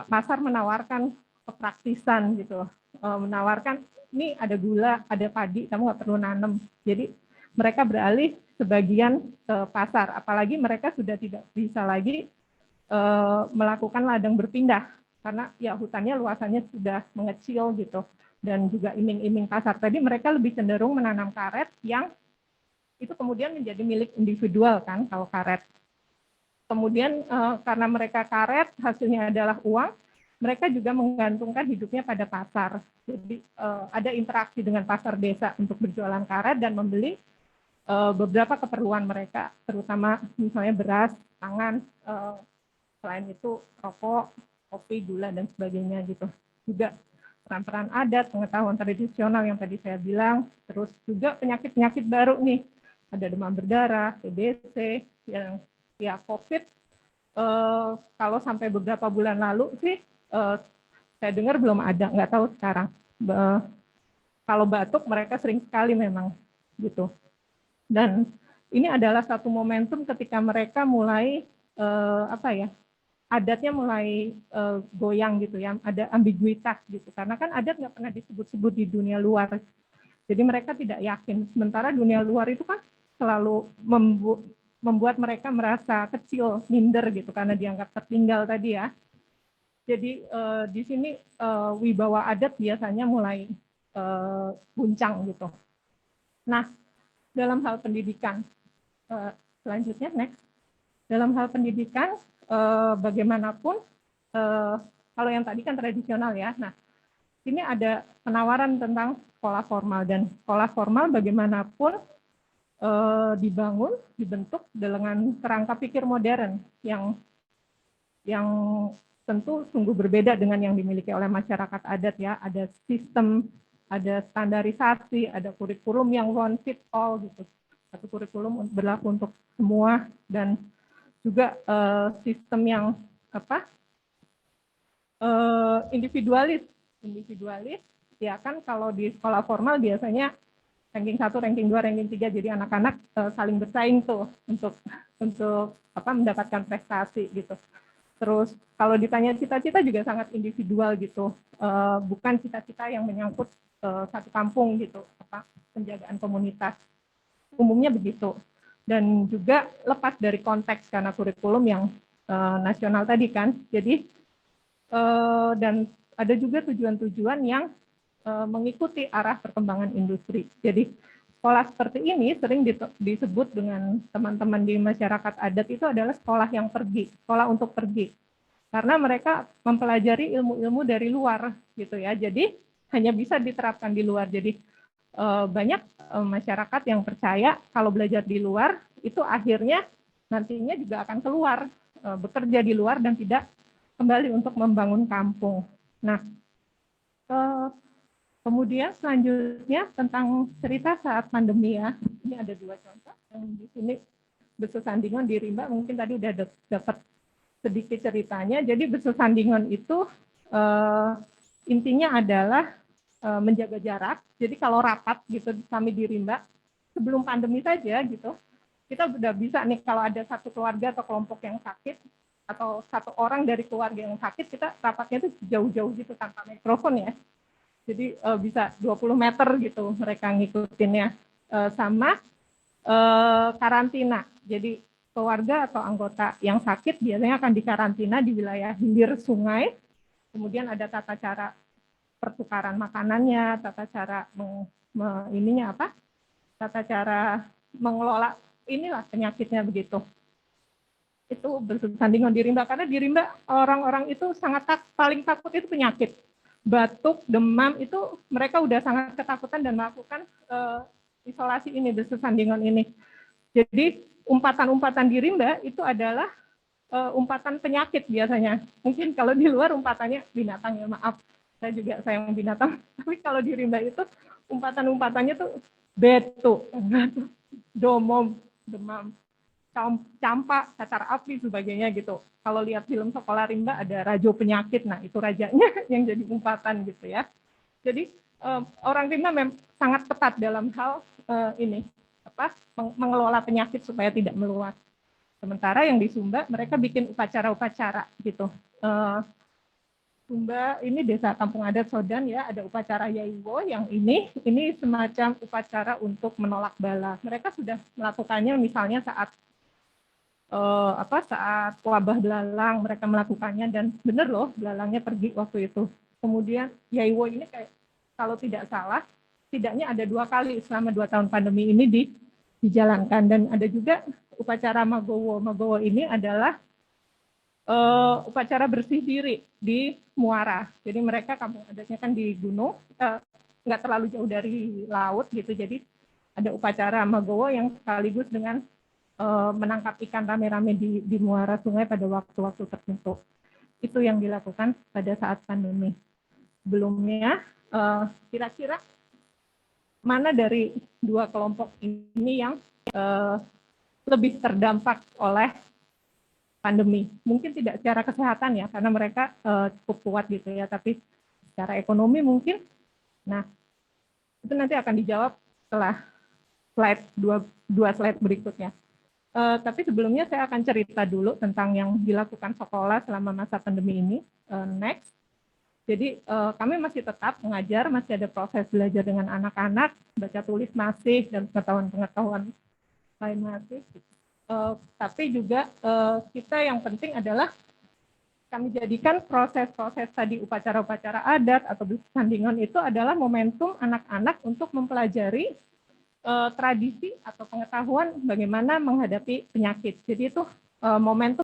Pasar menawarkan kepraktisan gitu, menawarkan ini ada gula, ada padi, kamu nggak perlu nanam. Jadi mereka beralih sebagian ke pasar, apalagi mereka sudah tidak bisa lagi melakukan ladang berpindah, karena ya hutannya luasannya sudah mengecil gitu, dan juga iming-iming pasar. Tadi mereka lebih cenderung menanam karet yang itu kemudian menjadi milik individual kan kalau karet. Kemudian karena mereka karet hasilnya adalah uang, mereka juga menggantungkan hidupnya pada pasar. Jadi ada interaksi dengan pasar desa untuk berjualan karet dan membeli beberapa keperluan mereka, terutama misalnya beras, pangan, selain itu rokok, kopi, gula, dan sebagainya gitu. Juga peran-peran adat, pengetahuan tradisional yang tadi saya bilang, terus juga penyakit-penyakit baru nih, ada demam berdarah, TBC, yang ya COVID, kalau sampai beberapa bulan lalu sih, saya dengar belum ada, nggak tahu sekarang. Kalau batuk mereka sering sekali memang gitu. Dan ini adalah satu momentum ketika mereka mulai adatnya mulai goyang gitu ya, ada ambiguitas gitu, karena kan adat nggak pernah disebut-sebut di dunia luar, jadi mereka tidak yakin. Sementara dunia luar itu kan selalu membuat mereka merasa kecil, minder gitu, karena dianggap tertinggal tadi ya. Jadi di sini wibawa adat biasanya mulai guncang gitu. Nah, dalam hal pendidikan, selanjutnya next, dalam hal pendidikan, bagaimanapun kalau yang tadi kan tradisional ya. Nah, ini ada penawaran tentang sekolah formal, dan sekolah formal bagaimanapun dibentuk dengan kerangka pikir modern yang tentu sungguh berbeda dengan yang dimiliki oleh masyarakat adat ya. Ada sistem, ada standarisasi, ada kurikulum yang one fit all gitu. Satu kurikulum berlaku untuk semua, dan juga sistem yang individualis ya kan. Kalau di sekolah formal biasanya ranking 1, ranking 2, ranking 3, jadi anak-anak saling bersaing tuh untuk mendapatkan prestasi gitu. Terus kalau ditanya cita-cita juga sangat individual gitu, bukan cita-cita yang menyangkut satu kampung gitu, penjagaan komunitas, umumnya begitu. Dan juga lepas dari konteks karena kurikulum yang nasional tadi kan. Jadi dan ada juga tujuan-tujuan yang mengikuti arah perkembangan industri. Jadi sekolah seperti ini sering disebut dengan teman-teman di masyarakat adat itu adalah sekolah yang pergi, sekolah untuk pergi. Karena mereka mempelajari ilmu-ilmu dari luar gitu ya. Jadi hanya bisa diterapkan di luar. Jadi banyak masyarakat yang percaya kalau belajar di luar itu akhirnya nantinya juga akan keluar, bekerja di luar dan tidak kembali untuk membangun kampung. Nah, kemudian selanjutnya tentang cerita saat pandemi ya. Ini ada 2 contoh yang di sini Bersesandingan di Rimba, mungkin tadi udah dapat sedikit ceritanya. Jadi Bersesandingan itu intinya adalah menjaga jarak. Jadi kalau rapat gitu kami di Rimba sebelum pandemi saja gitu, kita udah bisa nih kalau ada satu keluarga atau kelompok yang sakit atau satu orang dari keluarga yang sakit, kita rapatnya itu jauh-jauh gitu tanpa mikrofon ya. Jadi bisa 20 meter gitu mereka ngikutinnya. Sama karantina. Jadi keluarga atau anggota yang sakit biasanya akan dikarantina di wilayah hilir sungai. Kemudian ada tata cara pertukaran makanannya, tata cara tata cara mengelola inilah penyakitnya begitu. Itu Bersesandingan di Rimba, karena di Rimba orang-orang itu paling takut itu penyakit. Batuk, demam itu mereka udah sangat ketakutan dan melakukan isolasi ini, Bersesandingan ini. Jadi umpatan-umpatan di Rimba itu adalah umpatan penyakit biasanya. Mungkin kalau di luar umpatannya binatang ya, maaf. Saya juga sayang binatang. Tapi kalau di Rimba itu umpatan-umpatannya tuh betuk, domom, demam, campak, cacar api, sebagainya gitu. Kalau lihat film Sekolah Rimba ada Rajo Penyakit, nah itu rajanya yang jadi umpatan gitu ya. Jadi orang Rimba memang sangat ketat dalam hal mengelola penyakit supaya tidak meluas. Sementara yang di Sumba mereka bikin upacara-upacara gitu. Sumba ini desa kampung adat Sodan ya, ada upacara Yaiwo yang ini semacam upacara untuk menolak bala. Mereka sudah melakukannya misalnya saat saat wabah belalang mereka melakukannya dan benar loh belalangnya pergi waktu itu. Kemudian Yaiwo ini kayak kalau tidak salah setidaknya ada 2 kali selama 2 tahun pandemi ini dijalankan, dan ada juga upacara Magowo. Magowo ini adalah upacara bersih diri di Muara. Jadi mereka kampung adatnya kan di gunung, nggak terlalu jauh dari laut gitu. Jadi ada upacara Magowo yang sekaligus dengan menangkap ikan rame-rame di muara sungai pada waktu-waktu tertentu. Itu yang dilakukan pada saat pandemi. Sebelumnya, kira-kira mana dari 2 kelompok ini yang lebih terdampak oleh pandemi? Mungkin tidak secara kesehatan ya, karena mereka cukup kuat gitu ya, tapi secara ekonomi mungkin. Nah, itu nanti akan dijawab setelah slide dua slide berikutnya. Tapi sebelumnya saya akan cerita dulu tentang yang dilakukan sekolah selama masa pandemi ini. Next. Jadi kami masih tetap mengajar, masih ada proses belajar dengan anak-anak, baca tulis masih, dan pengetahuan-pengetahuan lain masih. Tapi juga kita yang penting adalah kami jadikan proses-proses tadi upacara-upacara adat atau Bersesandingan itu adalah momentum anak-anak untuk mempelajari tradisi atau pengetahuan bagaimana menghadapi penyakit. Jadi itu momentum